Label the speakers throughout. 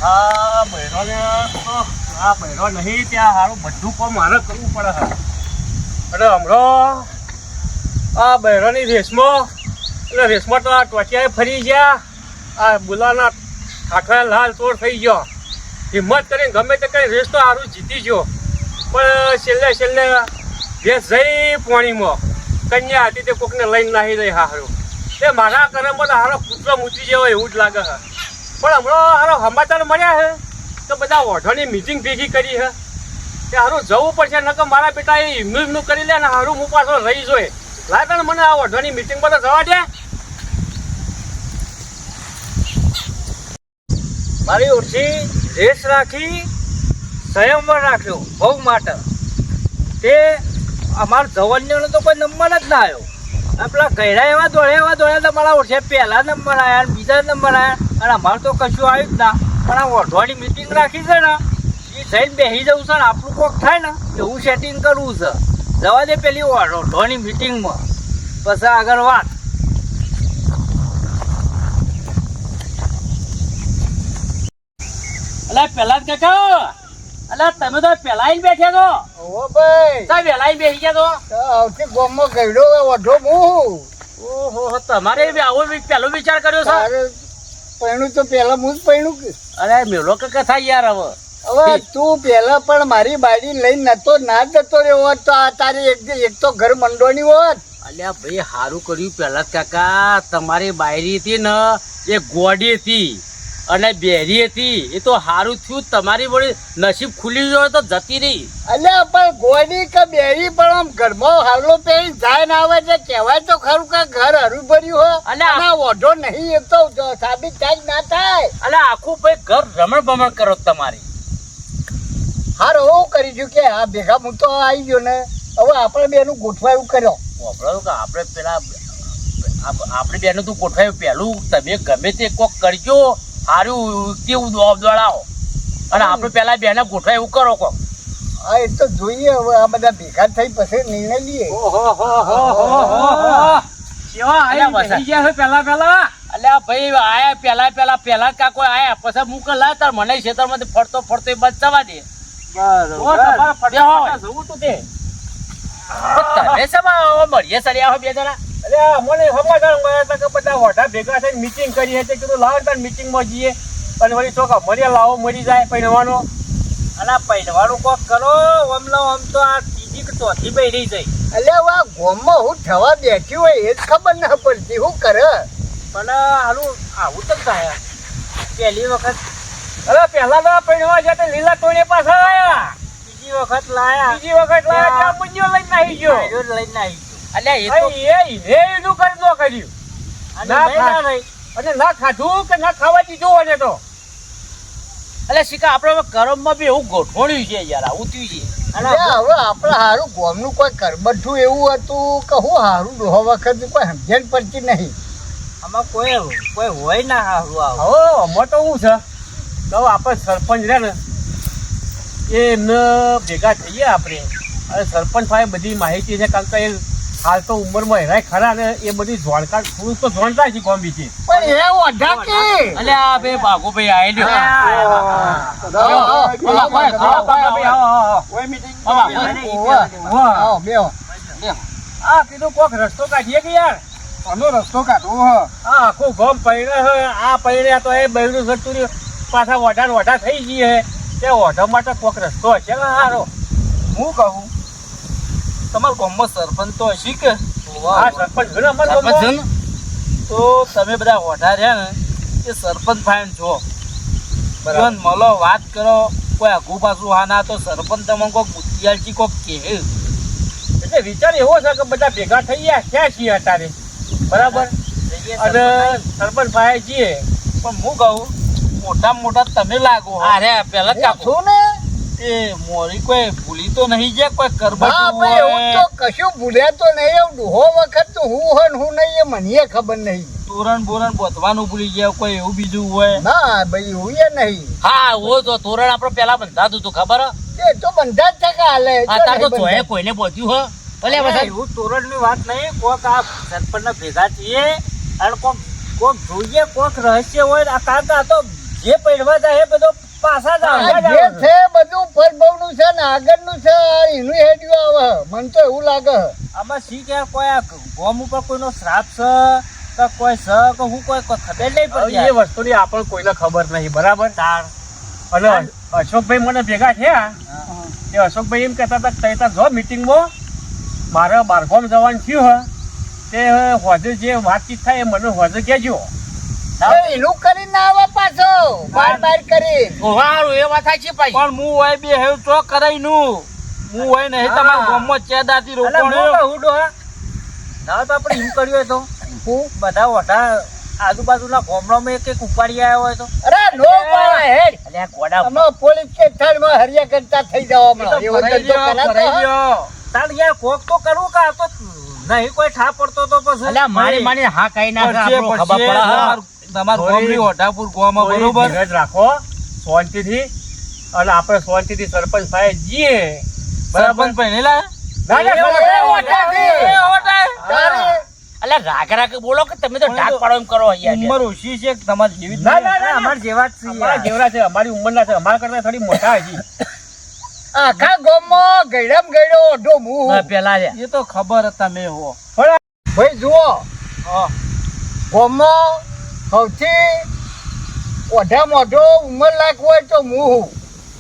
Speaker 1: આ બહેરોને આ બહેરો નહીં ત્યાં સારું બધું કામ મારે કરવું પડે અને હમણાં આ બહેરોની રેસમાં એટલે રેસમાં તો આ ટોચિયાએ ફરી ગયા આ બોલાના ઠાઠા લાલ ચોર થઈ ગયો હિંમત કરીને ગમે તે કરી રેસ તો સારું જીતી ગયો પણ છેલ્લે રેસ જઈ પાણીમાં કન્યા હતી તે કોકને લઈને નાહી રહી હારું તે મારા કરમમાં તો હારો પુત્ર મૂકી જેવો એવું જ લાગે છે પણ હમણાં હારો સમાચાર મળ્યા છે તો બધા ઓઢોની મિટિંગ ભેગી કરી છે કે હારું જવું પડશે નકર મારા બેટા એ હિમનું કરી લે ને હારું હું પાછો રહી જોઈએ લાગે ને મને આ ઓઢોની મિટિંગમાં તો જવા દે
Speaker 2: મારી ઓછી રેસ રાખી સંયમમાં રાખ્યો બહુ માટે તે અમારા જવાનીઓનો તો કોઈ નંબર જ ના આવ્યો પેલા ગયડા એવા દોડ્યા તો મારા ઓછે પહેલા નંબર આવ્યા બીજા નંબર આવ્યા અને અમારે તો કશું આવ્યું જ ના પણ આ ઓઢવાની મિટિંગ રાખી છે ને એ જઈને બેસી જવું છે ને આપણું કોક થાય ને એવું સેટિંગ કરવું છે જવા દે પેલી ઓઢવાની મિટિંગમાં પછી આગળ વાત અલા પેલા જ કાકા અલા તમે તો પેલા આવીને બેઠા તો
Speaker 3: ઓ ભાઈ
Speaker 2: તા વેલા આવીને બેસી ગયા તો
Speaker 3: આવતી ગોમમાં ગયડો ઓઢો હું
Speaker 2: ઓહો તમારે આવો પેલો વિચાર કર્યો છે
Speaker 3: તારે પૈણું તો પેલા હું જ પૈણું કે
Speaker 2: અરે મેલો કે કથા યાર હવે
Speaker 3: હવે તું પેલા પણ મારી બાડી લઈને નતો ના જતો રહ્યો હોત તો આ તારી એક તો ઘર મંડોની હોત
Speaker 2: અલ્યા ભાઈ સારું કર્યું પેલા જ કાકા તમારી બાયરી હતી ને એ ગોડી હતી અને બેરી હતી એ તો સારું થયું તમારી વળી નસીબ ખુલી ગયો તો જતી રહી
Speaker 3: અલ્યા પણ ગોડી કે બેરી પણ આમ ઘરમાં હાલો પહેરી જાય ના આવે છે કહેવાય તો ખરું કે ઘર હરું ભર્યું હોય અને ઓઢો નહીં એ તો સાબિત થાય ના થાય
Speaker 2: અલે આખું ભાઈ ઘર રમણ ભમણ કરો તમારી
Speaker 3: હાર હું કરી છું કે આ ભેગા હું તો આવી ગયો ને હવે આપણે બેનું ગોઠવાયું કર્યો
Speaker 2: આપણે પેલા આપણે બેનું તું ગોઠવાયું પેલું તમે ગમે તે કોક કરજો સારું કેવું દોડાવો અને આપણે પેલા બેને ગોઠવાય એવું કરો કોક
Speaker 3: હા એ તો જોઈએ હવે આ બધા ભેગા થઈ પછી નિર્ણય લઈએ
Speaker 2: પેલા કાકો આયા પછી મુક લા તાર મને ખેતરમાંથી ફરતો બચવા દે મળીએ સરિયા બે જણા
Speaker 1: મને સમાચાર મળ્યા હતા કે બધા ઓઢા ભેગા થઈને મિટિંગ કરી હતી કીધું લાવો તાર મિટિંગમાં જઈએ અને વળી ચોખા મર્યા લાવો મરી જાય પૈણવાનો
Speaker 2: અને પૈણવાનું કોક કરો આમ તો આ ત્રીજી કે ચોથી બહેરી જઈ
Speaker 3: અલ્યા આ ગોમમાં હું થવા બેઠી હોય એ જ ખબર ના પડતી હું કરે
Speaker 2: પણ હાલું આવું તો થાય પહેલી વખત
Speaker 1: અરે પેલા તો પૈણવા જતા લીલા ટોળે પાછા આવ્યા
Speaker 2: બીજી વખત લાયા
Speaker 1: મુંજો લઈને નાહી ગયો
Speaker 2: લઈને આવી
Speaker 1: ના ખાધું કે ના ખાવા દીધું અને તો
Speaker 2: એટલે શીખા આપડે કરમમાં બી એવું ગોઠવણ્યું છે યાર આવું થયું છે
Speaker 3: અને હવે આપડે હારું ગોમનું કોઈ કરબઠું એવું હતું કે હું હારું ડોહો વખત કોઈ સમજણ પડતી નહીં
Speaker 2: આમાં કોઈ હોય ના હારું આવું
Speaker 1: હવે આમાં તો શું છે તો આપણે સરપંચ રહે ને એમને ભેગા થઈએ આપણે અને સરપંચ પાસે બધી માહિતી છે કારણ કે એ હાલ તો ઉંમરમાં હેરાય ખરા ને એ બધી જોણકાર પુરુષ તો જોણતા છે કોમ બીજી
Speaker 3: પણ એ ઓઢા કે
Speaker 2: અલે આ બે બાગો ભાઈ
Speaker 1: આ કીધું કોક રસ્તો કાઢીએ કે યાર
Speaker 3: આનો રસ્તો કાઢવો
Speaker 1: આ આખું ગમ પૈણે આ પૈણે તો એ બૈરું જતું રહ્યું પાછા ઓઢા થઈ ગઈ હે તે ઓઢા માટે કોક રસ્તો હશે ને હારો
Speaker 2: હું કહું તમારા ગામમાં સરપંચ તો હશે કે
Speaker 1: હા સરપંચ
Speaker 2: તો તમે બધા ઓઢા રહ્યા ને એ સરપંચ ફાઈન છો મળો વાત કરો કોઈ આગુ પાછું હા ના તો સરપંચ તમને કોઈક બુદ્ધિયાળજી કોઈક કહે
Speaker 1: એટલે વિચાર એવો છે કે બધા ભેગા થઈ ગયા ક્યાં છીએ અત્યારે બરાબર અને સરપંચ ભાઈ છીએ
Speaker 2: પણ હું કહું મોટા તમે લાગો અરે પેલા કાકું
Speaker 3: ને
Speaker 2: એ મોરી કોઈ ભૂલી તો નહીં જાય કોઈ
Speaker 3: હા
Speaker 2: કરબટ
Speaker 3: ભાઈ એવું તો કશું ભૂલ્યા તો નહીં એવું ડોહો વખત તો હું હોય ને હું નહીં એ મને ખબર નહીં
Speaker 2: તોરણ બોરણ બોધવાનું ભૂલી જાય કોઈ એવું બીજું હોય
Speaker 3: ના ભાઈ હું એ નહીં
Speaker 2: હા ઓ તો તોરણ આપણે પેલા બંધાતું હતું ખબર
Speaker 3: એ તો બંધા જ ટકા હાલે
Speaker 2: આ તો જોયે કોઈને બોધ્યું હો ભલે બધા એવું તોરણ ની વાત નહીં કોક આ સરપંચ ના ભેગા છીએ અને કોક જોઈએ કોક રહસ્ય હોય આ કાકા તો જે પડવા જાય એ બધો પાછા જ આવે.
Speaker 3: આ જે છે બધું પરભવનું છે ને આગળનું છે આ એનું હેડ્યું આવે મને તો એવું લાગે
Speaker 2: આમાં શી કે કોઈ આ ગોમ ઉપર કોઈનો શ્રાપ છે કે કોઈ છે કે હું કોઈ ખબર નહીં
Speaker 1: હવે
Speaker 2: પડતી.
Speaker 1: એ વસ્તુની આપણને કોઈને ખબર નહીં બરાબર અને અશોકભાઈ મને ભેગા થયા એ અશોકભાઈ એમ કહેતા હતા કે ત્યાં જો મિટિંગમાં મારે બારગામ જવાનું થયું તે હોજે જે વાતચીત થાય એ મને હોજે કહેજો.
Speaker 3: એનું કરી ના આવે પાછો બાર કરી
Speaker 2: એ વાત સાચી પણ હું હોય બે હેવ તો કરાઈ નું હું હોય નહીં તમારા ગામમાં ચેદાતી રોકણો ના તો આપણે એમ કર્યું હોય તો હું બધા ઓઢા આજુબાજુના ગામડામાં એક ઉપાડી આવ્યો હોય તો
Speaker 3: અરે નો પાડે હેડ
Speaker 2: અલ્યા ગોડા
Speaker 3: અમે પોલીસ સ્ટેશન માં હરિયા કરતા થઈ જવા હમણાં એવો ધંધો કરાતો
Speaker 2: તાર યાર કોક તો કરવું કે આ તો નહીં કોઈ ઠા પડતો તો પછી
Speaker 4: અલ્યા મારી હા કઈ ના ખબર પડે
Speaker 2: તમારું ગામની ઓઢાપુર ગામમાં બરોબર
Speaker 1: ધીરજ રાખો શાંતિથી અને આપણે શાંતિથી સરપંચ સાહેબ જઈએ
Speaker 2: સરપંચ પહેરેલા
Speaker 1: ના, ના,
Speaker 3: એ ઓઢાથી. તારે
Speaker 4: અલ્યા રાગ રાગ બોલો કે તમે તો ઢાક પાડો એમ કરો અહીંયા
Speaker 2: ઉંમર ઓછી છે કે તમારી જેવી જ
Speaker 1: ના, ના, ના,
Speaker 2: અમાર જેવા જ
Speaker 1: અમારા
Speaker 2: છે
Speaker 1: જેવડા છે અમારી ઉંમરના છે અમારા કરતા થોડી મોટા હજી
Speaker 3: આખા ગામમાં ગયડમ ગયડો ઓઢો મું
Speaker 4: પેલા
Speaker 2: એ તો ખબર હતા મેં હો
Speaker 3: ભાઈ જુઓ ગામમાં સૌથી ઓઢા મોઢો ઉંમર લાયક હોય તો હું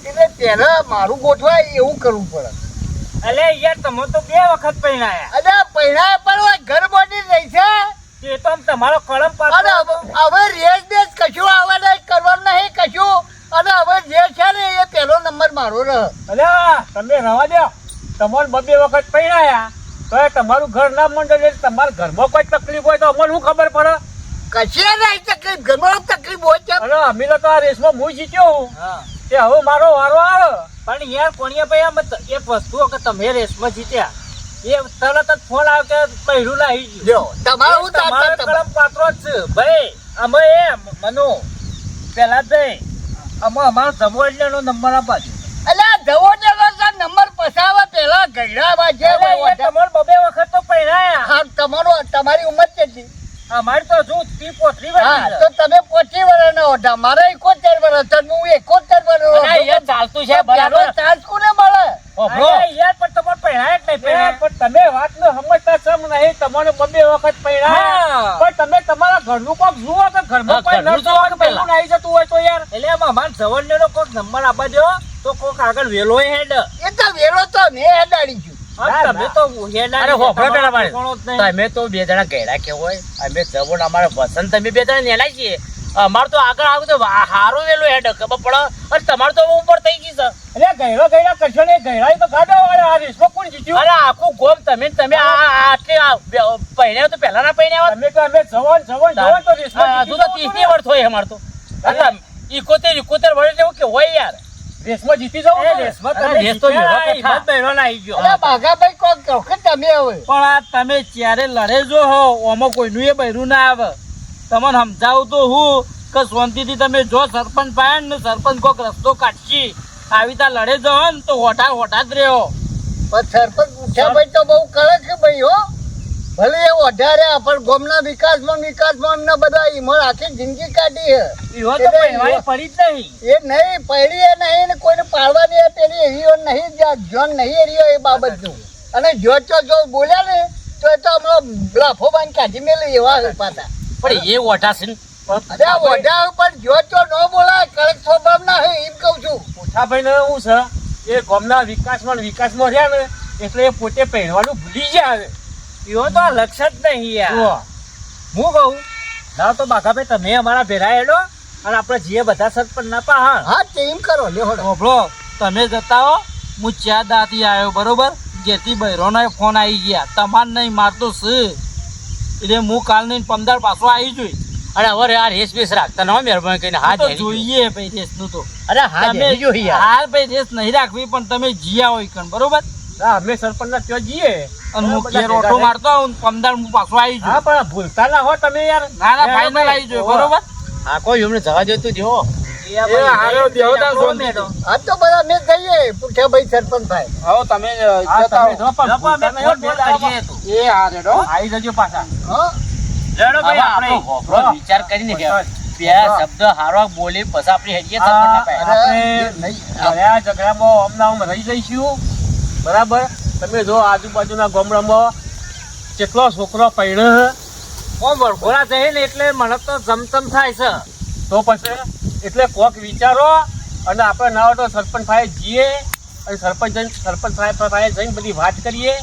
Speaker 3: એટલે પહેલા મારું ગોઠવાય એવું કરવું પડે
Speaker 2: અલે યાર તમે તો 2 વખત પહેરાયા
Speaker 3: અરે પહેલા પણ હોય ઘર બોડી રહી છે
Speaker 2: એ તો આમ તમારો કળમ
Speaker 3: અને
Speaker 2: પાછો
Speaker 3: હવે રેસ બેસ કશું આવે નહીં કરવાનું નહીં કશું અને હવે જે છે ને એ પહેલો નંબર મારો રહે
Speaker 1: અલ્યા તમે રવા દો તમારે 2 વખત પહેરાયા તો એ તમારું ઘર ના મંડળ એટલે તમારા ઘરમાં કોઈ તકલીફ હોય તો અમને શું ખબર પડે
Speaker 3: કશી નહીં તકલીફ ઘરમાં તકલીફ હોય છે
Speaker 1: અને અમે તો આ રેસમાં હું જીત્યો હું
Speaker 2: હા
Speaker 1: તે હવે મારો વારો આવે
Speaker 2: પણ યાર કોણિયા ભાઈ આમ એક વસ્તુ કે તમે રેસમાં જીત્યા એ તરત જ ફોન આવ્યો કે પહેરું લાવી ગયું
Speaker 3: જો તમારું
Speaker 2: તમારો કલમ પાત્રો જ છે ભાઈ અમે મનો પેલા ભાઈ અમે અમારો જમોડનો નંબર આપજો
Speaker 3: અલ્યા જવો નંબર પસાવા પેલા ગયડા વાજે
Speaker 2: તમારે 2 વખત તો પહેરાયા
Speaker 3: હા તમારી ઉંમર કેટલી
Speaker 2: અમારી તો જો 30-35
Speaker 3: હા
Speaker 2: વર્ષ
Speaker 3: તો તમે 25 વર્ષ ના ઓઢા મારે 71 વર્ષ છે હું 71 વર્ષ
Speaker 4: ચાલતું છે બરાબર
Speaker 3: ચાન્સ કોને મળે
Speaker 2: યાર પણ તમારે પહેરાય જ નહીં પહેરાય
Speaker 1: પણ તમે વાત ને સમજતા સમ નહીં તમારે 2 વખત પહેરાયા પણ તમે તમારા ઘરનું કોક જુઓ કે ઘરમાં કોઈ
Speaker 4: ઘરનું
Speaker 1: ન
Speaker 4: જુઓ કે
Speaker 1: પહેલું આવી જતું હોય તો યાર
Speaker 2: એટલે આમાં અમારે જવણનો કોક નંબર આપવા દો તો કોક આગળ વેલો હેડ
Speaker 3: એ તો વેલો તો મેં હેડાડી છું
Speaker 2: તમે તો હેડ
Speaker 4: અરે હોફળો પેલા મારે તમે તો 2 જણા ગયડા કે હોય અમે જવું અમારે વસંત તમે 2 જણા નેલાય છીએ અમારે તો આગળ આવું તો હારું વેલું હેડ ખબર પડે અને તમારે તો ઉપર થઈ ગઈ છે
Speaker 1: એટલે ગયડા કરશો ને ગયડા તો ગાડો વાળા આ રેસમાં કોણ જીત્યું
Speaker 4: અરે આખું ગોમ તમે આટલી પહેર્યા તો પહેલા ના પહેર્યા
Speaker 1: તમે તો અમે જવાન તો રેસમાં
Speaker 4: તું તો 30 વર્ષ હોય અમારે તો 71 વર્ષ જેવું કે હોય યાર
Speaker 1: રેસમાં જીતી જાવ
Speaker 2: રેસમાં
Speaker 4: અરે
Speaker 2: તમે
Speaker 4: રેસ તો
Speaker 2: જીત્યા,
Speaker 4: એવો
Speaker 2: હિંમત પહેલો લાવી ગયો
Speaker 3: અલ્યા બાઘાભાઈ કોક વખત તમે હવે
Speaker 2: પણ આ તમે ત્યારે લડે જો હો ઓમાં કોઈનું એ બૈરું ના આવે તમને સમજાવું તો હું કે શાંતિથી તમે જો સરપંચ પાય ને સરપંચ કોક રસ્તો કાઢશી આવી તા લડે જો ને તો હોટા જ રહ્યો
Speaker 3: પણ સરપંચ ઉઠ્યા તો બહુ કડક છે ભાઈ હો ભલે એ વધારે પણ ગામના વિકાસમાં એમને બધા ઈમર આખી જિંદગી કાઢી છે
Speaker 2: એવો તો પહેરવાની પડી જ નહીં
Speaker 3: એ નહીં પડી એ નહીં ને કોઈને પાડવાની એ પેલી એરીઓ નહીં જોન નહીં એરીઓ એ બાબતનું અને જો બોલ્યા ને તો એ તો હમણાં લાફો બાંધી કાઢી મેલે એવા છે પાછા
Speaker 4: પણ એ ઓઢા છે ને
Speaker 3: અરે આ ઓઢા પણ જો ન બોલાય કડક સ્વભાવ ના હોય એમ કહું છું
Speaker 1: મોટાભાઈ ને શું છે એ ગામના વિકાસમાં રહ્યા ને એટલે એ પોતે પહેરવાનું ભૂલી જાય
Speaker 2: એવો તો આ લક્ષ જ નહીં યાર હું કહું ના તો બાઘાભાઈ તમે અમારા ભેરા હેડો અને આપણે જે બધા સરપંચ ના પા
Speaker 3: હા તે એમ કરો લે હોડો
Speaker 2: ઓભળો તમે જતા હો હું ચા દાતી આવ્યો બરોબર જેથી બૈરોનો ફોન આવી ગયા તમાર નહીં મારતો છે એટલે હું કાલ નહીં 15 પાછો આવી જોઈ
Speaker 4: અરે હવે આ રેસ બેસ રાખતા ન મહેરબાની કરીને હાથ
Speaker 2: તો
Speaker 4: હેરી
Speaker 2: જોઈએ ભાઈ રેસ નું તો
Speaker 4: અરે હાથ હેરી જો યાર
Speaker 2: હાલ ભાઈ રેસ નહીં રાખવી પણ તમે જીયા હોય કણ બરોબર
Speaker 1: ના અમે સરપંચ ના ત્યાં જઈએ
Speaker 2: અને હું ઘેર ઓટો મારતો આવું 15 હું પાછો આવી
Speaker 1: હા
Speaker 2: જોઈ
Speaker 1: પણ ભૂલતા ના હો તમે યાર
Speaker 2: ના ના ફાઈનલ આવી જોઈ બરોબર
Speaker 4: આ કોઈ એમને જવા દેતું જો
Speaker 3: આ તો બધા મેં કહીએ પૂછ્યા ભાઈ સરપંચ ભાઈ
Speaker 1: આવી જજો પાછા
Speaker 3: હા
Speaker 4: હવે આપણો હોફળો વિચાર કરીને કે બે શબ્દ હારો બોલી પછી આપણી હેડીએ સરપંચના પાસે.
Speaker 1: આપણે ઘણા ઝઘડામાં આમ રહી જઈશું બરાબર. તમે જો આજુબાજુના ગામડામાં કેટલો છોકરો પૈણે
Speaker 2: કોણ વરઘોડા જઈએ ને એટલે મને તો જમતમ થાય છે.
Speaker 1: તો પછી એટલે કોક વિચારો અને આપણે ના હોય તો સરપંચ સાહેબ જઈએ અને સરપંચ સાહેબ પાસે જઈને બધી વાત કરીએ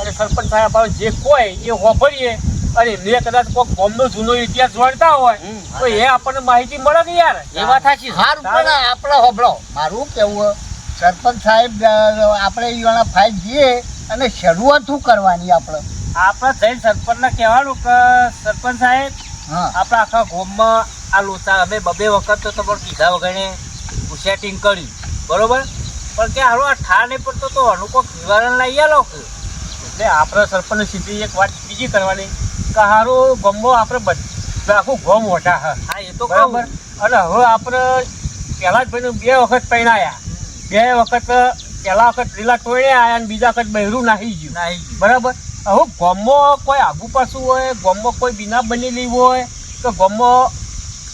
Speaker 1: અને સરપંચ સાહેબ આપણે જે કોઈ એ વાપરીએ અને એમને કદાચ કોઈક ગામનો જૂનો ઇતિહાસ જાણતા હોય તો એ આપણને માહિતી મળે કે યાર.
Speaker 4: એ વાત સાચી છે.
Speaker 3: હારું પણ આપણે હોભળો મારું કેવું સરપંચ સાહેબ આપણે ઈવાના ફાઇલ જઈએ અને શરૂઆત શું કરવાની આપણે
Speaker 2: આપણે જઈને સરપંચને કહેવાનું કે સરપંચ સાહેબ
Speaker 3: હા
Speaker 2: આપણા આખા ગામમાં આ લોચા અમે બબે વખત તો તમારે કીધા વગરને સેટિંગ કર્યું બરોબર, પણ કે હારું આ ઠાર નહીં પડતો તો આનું કોઈક નિવારણ લઈ આલો કે.
Speaker 1: એટલે આપણે સરપંચ સીધી એક વાત બીજી કરવાની કે હારું ગામમાં આપણે બધા આખું ગામ મોટા
Speaker 2: હા એ તો
Speaker 1: બરાબર. અને હવે આપણે પહેલા જ ભાઈને 2 વખત પહેણાયા, 2 વખત પહેલા વખત લીલા ટોળે આવ્યા અને બીજા વખત બહેરું નાહી ગયું
Speaker 2: નહીં
Speaker 1: બરાબર. હવે ગામમાં કોઈ આગુ પાછું હોય, ગામમાં કોઈ બીના બનેલી હોય કે ગામમાં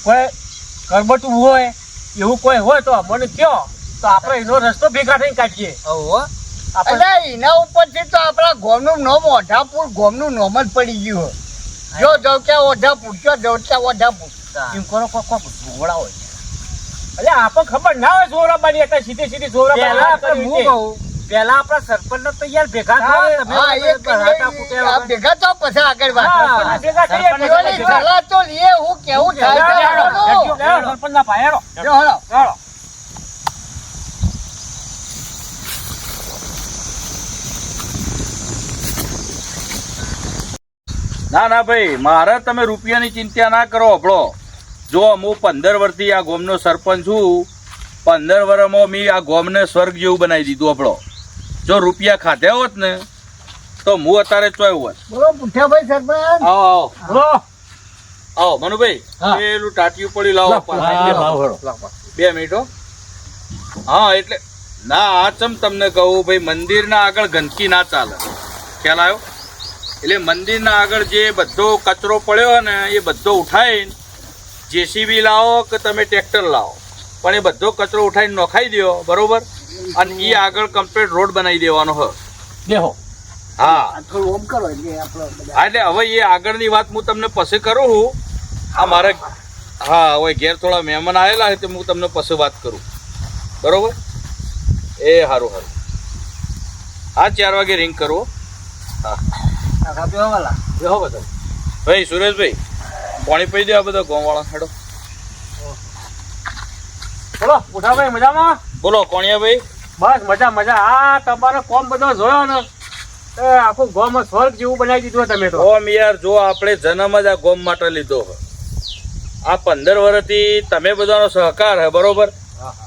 Speaker 1: કોઈ કરબટું હોય એવું કોઈ હોય તો અમને કયો તો આપણે એનો રસ્તો ભેગા થઈને કાઢીએ.
Speaker 2: હવે
Speaker 1: આપણે
Speaker 3: એટલે એના ઉપરથી તો આપણા ગામનું નામ ઓઢાપુર ગામનું નામ જ પડી ગયું હોય. જો જવક્યા ઓઢાપુર જો જવક્યા ઓઢાપુર
Speaker 1: એમ કરો કોક જોડા હોય એટલે આપણે ખબર ના હોય જોરાબાની એટલે સીધી
Speaker 2: પહેલા આપણે હું
Speaker 1: જોરાબાની.
Speaker 2: કહું પહેલા આપણા સરપંચ તો યાર ભેગા થયા તમે
Speaker 3: હા એ
Speaker 2: ભરાટા ફૂટ્યા વગર.
Speaker 3: ભેગા તો પછી આગળ વાત
Speaker 1: હા, ભેગા થઈએ,
Speaker 2: સરપંચ
Speaker 1: ભેગા
Speaker 3: એની
Speaker 1: થઈએ.
Speaker 3: સલાહ તો લે હું કેવું થાય છે આપણું.
Speaker 1: લેવડો, સરપંચના પાયારો.
Speaker 3: જો હળો.
Speaker 1: લેવડો.
Speaker 5: ના ના ભાઈ મારે તમે રૂપિયાની ચિંતા ના કરો. આપણો જો હું 15 વર્ષથી આ ગામનો સરપંચ છું. 15 વર્ષમાં મેં આ ગામને સ્વર્ગ જેવું બનાવી દીધું. આપણો જો રૂપિયા ખાધ્યા હોત ને તો હું અત્યારે ચોય હોત.
Speaker 3: બોલો પુઠ્ઠાભાઈ સરપંચ
Speaker 5: આવો આવો
Speaker 1: બોલો.
Speaker 5: આવો મનુભાઈ પેલું ટાટિયું પડી લાવો 2 મિનિટ હો. હા એટલે ના આ ચમ તમને કહું ભાઈ મંદિરના આગળ ગંદકી ના ચાલે, ખ્યાલ આવ્યો? એટલે મંદિરના આગળ જે બધો કચરો પડ્યો ને એ બધો ઉઠાવીને જેસીબી લાવો કે તમે ટ્રેક્ટર લાવો પણ એ બધો કચરો ઉઠાવીને નોખાઈ દો બરોબર. અને એ આગળ કમ્પ્લીટ રોડ બનાવી દેવાનો હ.
Speaker 1: દેહો.
Speaker 5: હા
Speaker 3: થોડું ઓમ કરો એટલે આપણો બધા
Speaker 5: હા એટલે હવે એ આગળની વાત હું તમને પછી કરું છું. આ મારે હા હવે ઘેર થોડા મહેમાન આવેલા છે તો હું તમને પછી વાત કરું બરોબર. એ સારું સારું હા 4 વાગે રિંગ કરો. હા બેહો બધા. ભાઈ સુરેશભાઈ પાણી પી દે આ બધા ગામવાળા હેડો.
Speaker 1: બોલો ઉઠાભાઈ મજામાં?
Speaker 5: બોલો કોણિયાભાઈ.
Speaker 1: બસ મજા મજા. આ તમારો કોમ બધો જોયો ને એ આખું ગામ સ્વર્ગ જેવું બનાવી દીધું તમે તો.
Speaker 5: ગોમ યાર જો આપણે જન્મ જ આ ગોમ માટે લીધો છે. આ 15 વર્ષથી તમે બધાનો સહકાર હે બરોબર.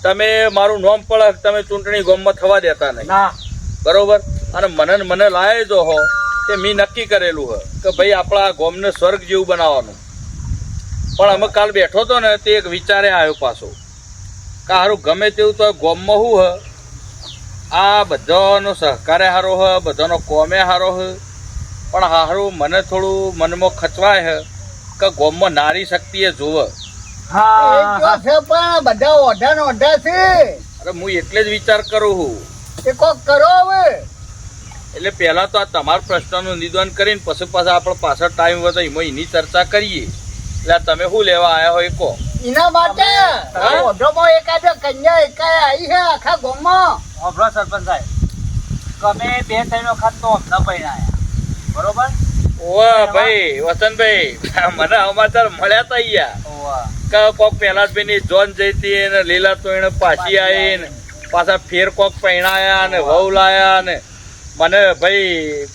Speaker 5: તમે મારું નામ પણ તમે ચૂંટણી ગોમમાં થવા દેતા નહીં
Speaker 1: ના
Speaker 5: બરોબર. અને મને લાય જો હો તે મેં નક્કી કરેલું હે કે ભાઈ આપણા આ ગોમને સ્વર્ગ જેવું બનાવવાનું. પણ અમે કાલ બેઠો હતો ને તે એક વિચારે આવ્યો પાછો કે હારું ગમે તેવું તો ગોમમાં શું હે આ બધાનો સહકારે સારો હે, બધાનો કોમે સારો હે, પણ હારું મને થોડું મનમાં ખચવાય હે કે ગોમમાં નારી શક્તિ એ જોવે.
Speaker 1: હા
Speaker 3: એ જો છે પણ બધા ઓઢા ને ઓઢા છે
Speaker 5: અરે હું એટલે જ વિચાર કરું છું.
Speaker 3: એ કોક કરો હવે.
Speaker 5: એટલે પહેલા તો આ તમારા પ્રશ્નનું નિદાન કરીને પછી પાછા આપણે પાછળ ટાઈમ વધે એમાં એની ચર્ચા કરીએ. એટલે તમે શું લેવા આવ્યા હોય કહો.
Speaker 3: એના માટે ઓઢોમાં એકાદ કન્યા એકાય આવી છે આખા ગામમાં.
Speaker 2: અભરો સરપંચ સાહેબ તમે 2-3 વખત તો અમને પૈણાયા બરોબર.
Speaker 5: ઓવા ભાઈ વસંતભાઈ મને સમાચાર મળ્યા તા યાર કે કોક પહેલાદભાઈ ની જોન જઈતી ને લીલા તો એને પાછી આવી ને પાછા ફેર કોક પહેણાયા ને વહુ લાયા ને મને ભાઈ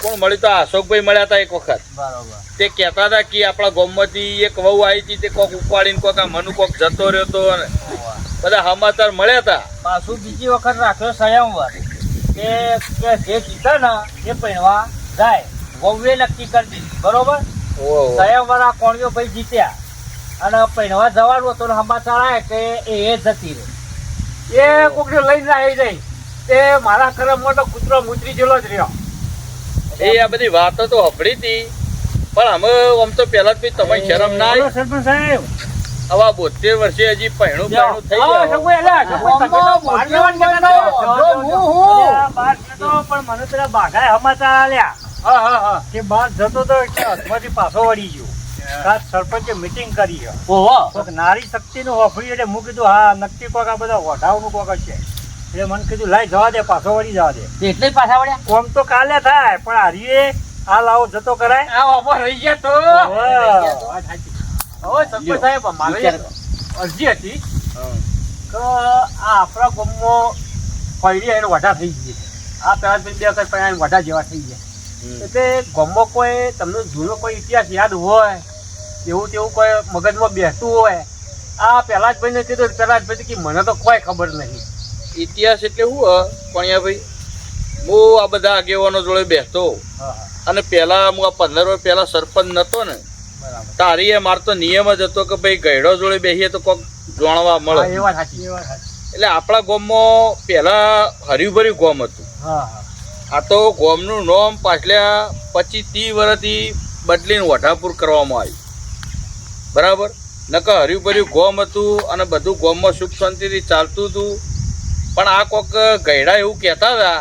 Speaker 5: કોણ મળ્યું તો અશોકભાઈ મળ્યા હતા એક વખત.
Speaker 2: બરોબર.
Speaker 5: તે કહેતા હતા કે આપણા ગામમાંથી એક વહુ આવી હતી તે કોક ઉપાડીને કોક આ મનુ કોક જતો રહ્યો હતો અને બધા સમાચાર મળ્યા હતા.
Speaker 2: પાછું બીજી વખત રાખ્યો સ્વયંવર કે જે જીતે ને એ પૈણવા જાય. વહુએ નક્કી કરી દીધી બરોબર. સ્વયંવર આ કોણિયો ભાઈ જીત્યા અને પૈણવા જવાનું હતું ને સમાચાર આવ્યા કે એ જતી રહી.
Speaker 1: એ કોકને લઈને આવી જાય તે મારા કરમમાં તો કૂતરો મૂતરી જેલો જ રહ્યો.
Speaker 5: એ આ બધી વાતો તો સાંભળી હતી પણ અમે આમ તો પહેલા જ તમારી શરમ ના આવી.
Speaker 1: બોલો સરપંચ સાહેબ.
Speaker 5: આવા 72 વર્ષે હજી પૈણું પૈણું થઈ
Speaker 1: આવો,
Speaker 5: જાય
Speaker 1: શંકુ, એલા, શંકુ, તમે તો બહાર જવાનું કહેતા હતા.
Speaker 3: જો હું હું.
Speaker 2: અલ્યા, બહાર જતો પણ મને પેલા બાઘાએ સમાચાર આલ્યા
Speaker 1: હા, હા, હા.
Speaker 2: કે બહાર જતો તો એટલે હાથમાંથી પાછો વળી ગયો. કાલ સરપંચે મીટિંગ કરી છે.
Speaker 1: ઓહો.
Speaker 2: કોક નારી શક્તિનું વાપર્યું એટલે હું કીધું હા નક્કી કોક આ બધા વઢાવનું કોક હશે. એટલે મને કીધું લાઈ જવા દે, પાછો વળી જવા દે.
Speaker 4: એટલે જ પાછા વળ્યા
Speaker 2: કોમ તો કાલે થાય પણ હારીએ આ લાવો જતો કરાય.
Speaker 1: આ વાપો રહી ગયા તો.
Speaker 2: ઓવે.
Speaker 1: વાત સાચી. હવે સરપંચ સાહેબ, મારે
Speaker 4: વિચાર
Speaker 1: એક અરજી હતી કે આ આપણા ગામમાં પૈડી એને વઢા થઈ ગઈ છે. આ પહેલા બે વખત પણ એને વઢા જેવા થઈ ગયા. એટલે ગામમાં કોઈ તમને જૂનો કોઈ ઇતિહાસ યાદ હોય એવું તેવું કોઈ મગજમાં બેસતું હોય. આ પહેલા જ ભાઈને કીધું, પહેલા જ ભાઈ કે મને તો કોઈ ખબર નહીં.
Speaker 5: ઇતિહાસ એટલે શું પણિયાભાઈ, હું આ બધા આગેવાનો જોડે બેસતો અને પહેલા હું આ 15 વર્ષ પહેલા સરપંચ નતો ને,
Speaker 1: બરાબર.
Speaker 5: તારી એ મારતો નિયમ જ હતો કે ભાઈ ગયડો જોડે બેસીએ તો કોક જાણવા
Speaker 1: હા,
Speaker 5: મળે.
Speaker 1: એ વાત સાચી.
Speaker 5: એટલે આપણા ગામમાં પહેલા હર્યુભર્યું ગામ હતું.
Speaker 1: હા, હા.
Speaker 5: આ તો ગામનું નામ પાછલા 25-30 વર્ષથી બદલીને વઢાપુર કરવામાં આવ્યું. બરાબર, નકર હર્યુભર્યું ગામ હતું અને બધું ગામમાં સુખ શાંતિથી ચાલતું હતું. પણ આ કોક ગયડા એવું કહેતા હતા